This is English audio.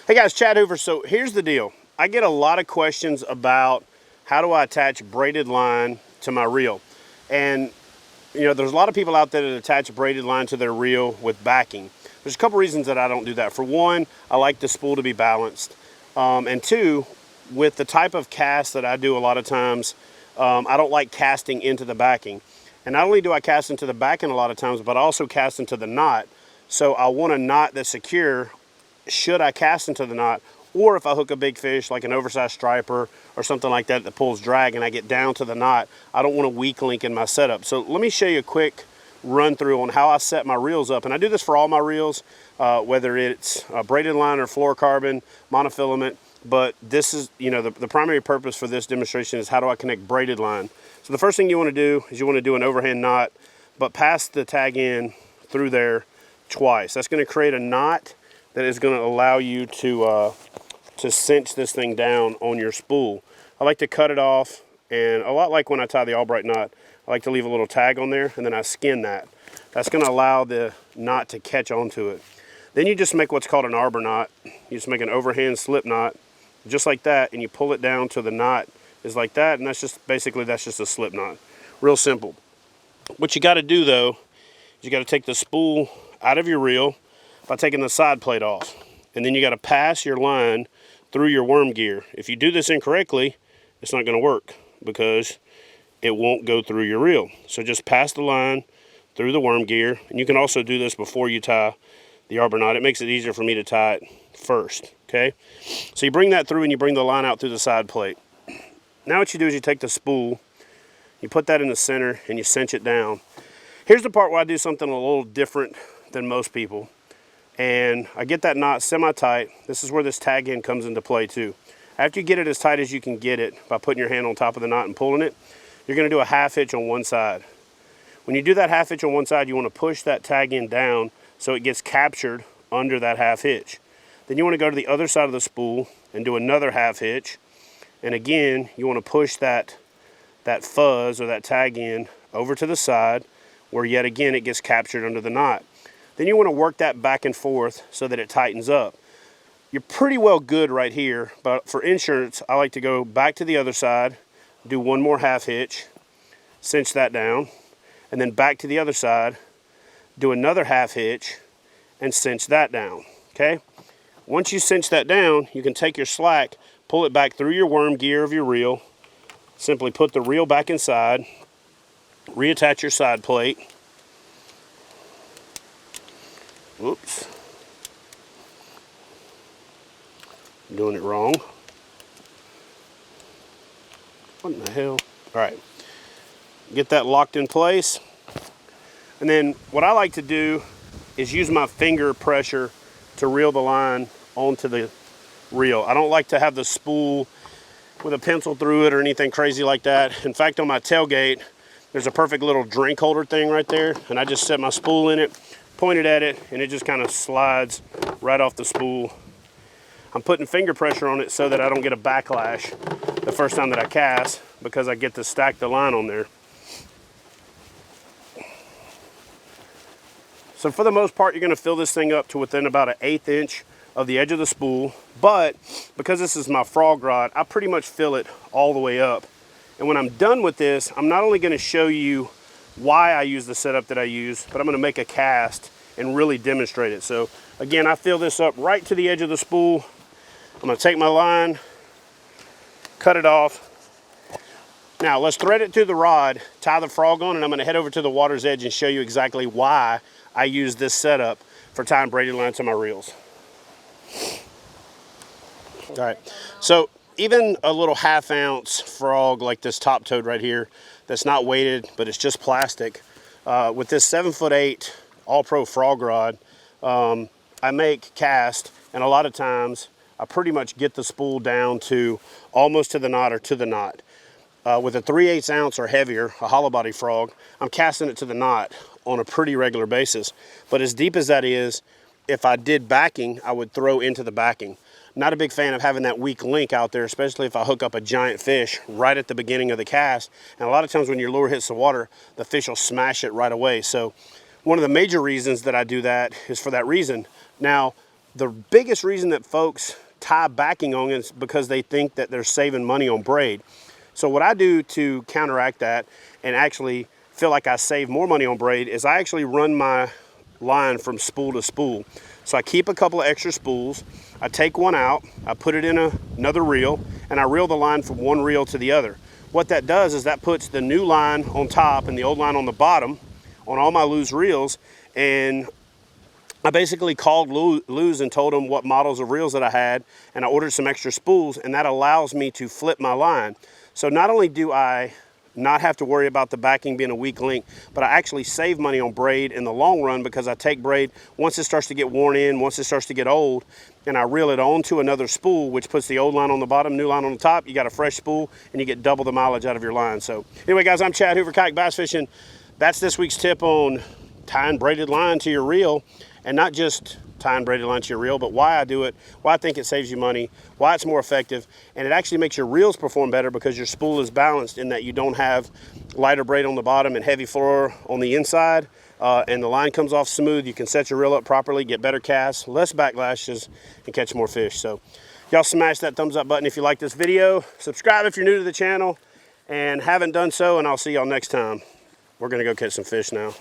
Hey guys, Chad Hoover. So here's the deal. I get a lot of questions about how do I attach braided line to my reel. And you know, there's a lot of people out there that attach braided line to their reel with backing. There's a couple reasons that I don't do that. For one, I like the spool to be balanced. And two, with the type of cast that I do a lot of times, I don't like casting into the backing. And not only do I cast into the backing a lot of times, but I also cast into the knot. So I want a knot that's secure should I cast into the knot, or if I hook a big fish like an oversized striper or something like that that pulls drag and I get down to the knot, I don't want a weak link in my setup. So let me show you a quick run through on how I set my reels up. And I do this for all my reels, whether it's braided line or fluorocarbon, monofilament. But this is, you know, the primary purpose for this demonstration is how do I connect braided line. So the first thing you want to do is you want to do an overhand knot, but pass the tag in through there twice. That's going to create a knot that is going to allow you to cinch this thing down on your spool. I like to cut it off, and a lot like when I tie the Albright knot, I like to leave a little tag on there, and then I skin that. That's going to allow the knot to catch onto it. Then you just make what's called an arbor knot. You just make an overhand slip knot, just like that, and you pull it down to the knot is like that, and that's just a slip knot. Real simple. What you got to do though is you got to take the spool out of your reel by taking the side plate off, and then you got to pass your line through your worm gear. If you do this incorrectly, it's not going to work because it won't go through your reel. So just pass the line through the worm gear, and you can also do this before you tie the arbor knot. It makes it easier for me to tie it first, okay? So you bring that through and you bring the line out through the side plate. Now what you do is you take the spool, you put that in the center, and you cinch it down. Here's the part where I do something a little different than most people. And I get that knot semi-tight. This is where this tag end comes into play too. After you get it as tight as you can get it by putting your hand on top of the knot and pulling it, you're going to do a half hitch on one side. When you do that half hitch on one side, you want to push that tag end down so it gets captured under that half hitch. Then you want to go to the other side of the spool and do another half hitch. And again, you want to push that fuzz or that tag end over to the side where yet again it gets captured under the knot. Then you want to work that back and forth so that it tightens up. You're pretty well good right here, but for insurance, I like to go back to the other side, do one more half hitch, cinch that down, and then back to the other side, do another half hitch, and cinch that down, okay? Once you cinch that down, you can take your slack, pull it back through your worm gear of your reel, simply put the reel back inside, reattach your side plate. Oops. Doing it wrong. What in the hell? All right. Get that locked in place. And then what I like to do is use my finger pressure to reel the line onto the reel. I don't like to have the spool with a pencil through it or anything crazy like that. In fact, on my tailgate, there's a perfect little drink holder thing right there, and I just set my spool in it, pointed at it, and it just kind of slides right off the spool. I'm putting finger pressure on it so that I don't get a backlash the first time that I cast, because I get to stack the line on there. So for the most part, you're going to fill this thing up to within about an 1/8 inch of the edge of the spool, but because this is my frog rod, I pretty much fill it all the way up. And when I'm done with this, I'm not only going to show you why I use the setup that I use, but I'm going to make a cast and really demonstrate it. So again, I fill this up right to the edge of the spool. I'm going to take my line, cut it off. Now let's thread it through the rod, tie the frog on, and I'm going to head over to the water's edge and show you exactly why I use this setup for tying braided line to my reels. All right, so even a little 1/2 ounce frog like this top toad right here that's not weighted, but it's just plastic, with this 7'8" all-pro frog rod, I make cast, and a lot of times I pretty much get the spool down to almost to the knot or to the knot. With a 3/8 ounce or heavier, a hollow body frog, I'm casting it to the knot on a pretty regular basis. But as deep as that is, if I did backing, I would throw into the backing. Not a big fan of having that weak link out there, especially if I hook up a giant fish right at the beginning of the cast. And a lot of times when your lure hits the water, the fish will smash it right away. So one of the major reasons that I do that is for that reason. Now, The biggest reason that folks tie backing on it is because they think that they're saving money on braid. So what I do to counteract that and actually feel like I save more money on braid is I actually run my line from spool to spool. So I keep a couple of extra spools, I take one out, I put it in another reel, and I reel the line from one reel to the other. What that does is that puts the new line on top and the old line on the bottom on all my Lew's reels, and I basically called Lew's and told them what models of reels that I had, and I ordered some extra spools, and that allows me to flip my line. So not only do I not have to worry about the backing being a weak link, but I actually save money on braid in the long run because I take braid once it starts to get worn in, once it starts to get old, and I reel it onto another spool, which puts the old line on the bottom, new line on the top. You got a fresh spool, and you get double the mileage out of your line. So anyway, guys, I'm Chad Hoover, Kayak Bass Fishing. That's this week's tip on tying braided line to your reel, and not just tying braided line to your reel, but why I do it, why I think it saves you money, why it's more effective, and it actually makes your reels perform better because your spool is balanced in that you don't have lighter braid on the bottom and heavy fluoro on the inside, and the line comes off smooth. You can set your reel up properly, get better casts, less backlashes, and catch more fish. So y'all smash that thumbs up button if you like this video. Subscribe if you're new to the channel and haven't done so, and I'll see y'all next time. We're gonna go catch some fish now.